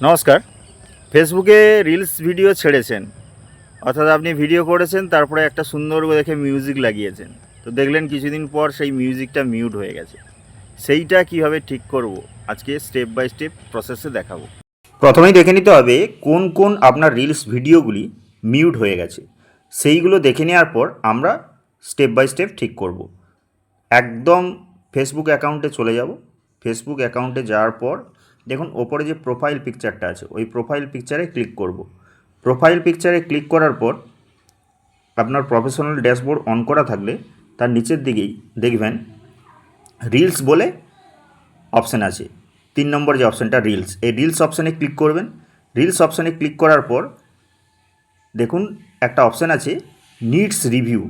নমস্কার। ফেসবুকে reels video ছেড়েছেন, অর্থাৎ আপনি ভিডিও করেছেন, তারপরে একটা সুন্দর দেখে মিউজিক লাগিয়েছেন, তো দেখলেন কিছুদিন পর সেই মিউজিকটা মিউট হয়ে গেছে। সেইটা কিভাবে ঠিক করব, আজকে স্টেপ বাই স্টেপ প্রসেসে দেখাবো। প্রথমেই দেখে নিতে হবে কোন কোন আপনার রিলস ভিডিওগুলি মিউট হয়ে গেছে, সেইগুলো দেখে নেওয়ার পর আমরা স্টেপ বাই স্টেপ ঠিক করব। একদম ফেসবুক অ্যাকাউন্টে চলে যাব। ফেসবুক অ্যাকাউন্টে যাওয়ার পর দেখুন ওপরে যে প্রোফাইল পিকচারটা আছে, ওই প্রোফাইল পিকচারে ক্লিক করব। প্রোফাইল পিকচারে ক্লিক করার পর আপনার প্রফেশনাল ড্যাশবোর্ড অন করা থাকলে তার নিচের দিকেই দেখবেন রিলস বলে অপশান আছে। 3 নম্বর যে অপশানটা রিলস, এই রিলস অপশানে ক্লিক করবেন। রিলস অপশানে ক্লিক করার পর দেখুন একটা অপশান আছে নিডস রিভিউ।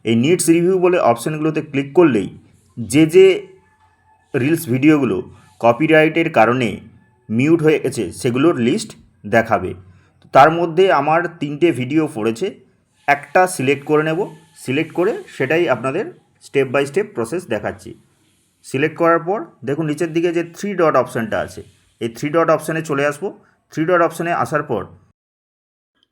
এই নিডস রিভিউ বলে অপশানগুলোতে ক্লিক করলেই যে রিলস ভিডিওগুলো কপিরাইটের কারণে মিউট হয়ে গেছে সেগুলোর লিস্ট দেখাবে। তার মধ্যে আমার 3টে ভিডিও পড়েছে, একটা সিলেক্ট করে নেব। সিলেক্ট করে সেটাই আপনাদের স্টেপ বাই স্টেপ প্রসেস দেখাচ্ছি। সিলেক্ট করার পর দেখুন নিচের দিকে যে 3 ডট অপশানটা আছে, এই 3 ডট অপশানে চলে আসবো। 3 ডট অপশানে আসার পর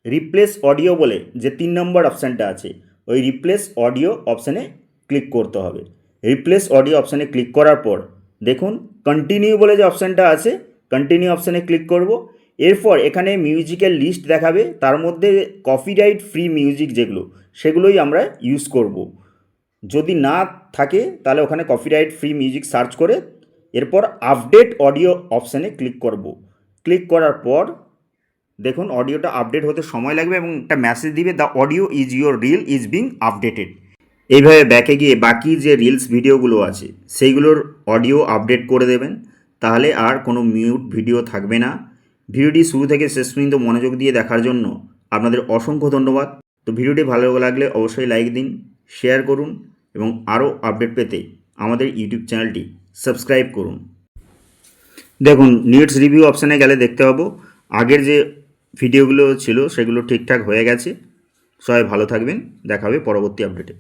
রিপ্লেস অডিও বলে যে 3 নম্বর অপশানটা আছে, ওই রিপ্লেস অডিও অপশানে ক্লিক করতে হবে। রিপ্লেস অডিও অপশানে ক্লিক করার পর দেখুন কন্টিনিউ বলে যে অপশানটা আছে, কন্টিনিউ অপশানে ক্লিক করব। এরপর এখানে মিউজিকের লিস্ট দেখাবে, তার মধ্যে কপিরাইট ফ্রি মিউজিক যেগুলো সেগুলোই আমরা ইউজ করব। যদি না থাকে তাহলে ওখানে কপিরাইট ফ্রি মিউজিক সার্চ করে এরপর আপডেট অডিও অপশানে ক্লিক করব। ক্লিক করার পর দেখুন অডিওটা আপডেট হতে সময় লাগবে এবং একটা মেসেজ দিবে the audio is your reel is being updated. এইভাবে ব্যাকে গিয়ে বাকি যে রিলস ভিডিওগুলো আছে সেইগুলোর অডিও আপডেট করে দেবেন, তাহলে আর কোনো মিউট ভিডিও থাকবে না। ভিডিওটি শুরু থেকে শেষ পর্যন্ত মনোযোগ দিয়ে দেখার জন্য আপনাদের অসংখ্য ধন্যবাদ। তো ভিডিওটি ভালো লাগলে অবশ্যই লাইক দিন, শেয়ার করুন এবং আরও আপডেট পেতে আমাদের ইউটিউব চ্যানেলটি সাবস্ক্রাইব করুন। দেখুন নিডস রিভিউ অপশানে গেলে দেখতে পাবো আগের যে ভিডিওগুলো ছিল সেগুলো ঠিকঠাক হয়ে গেছে। সবাই ভালো থাকবেন, দেখা হবে পরবর্তী আপডেটে।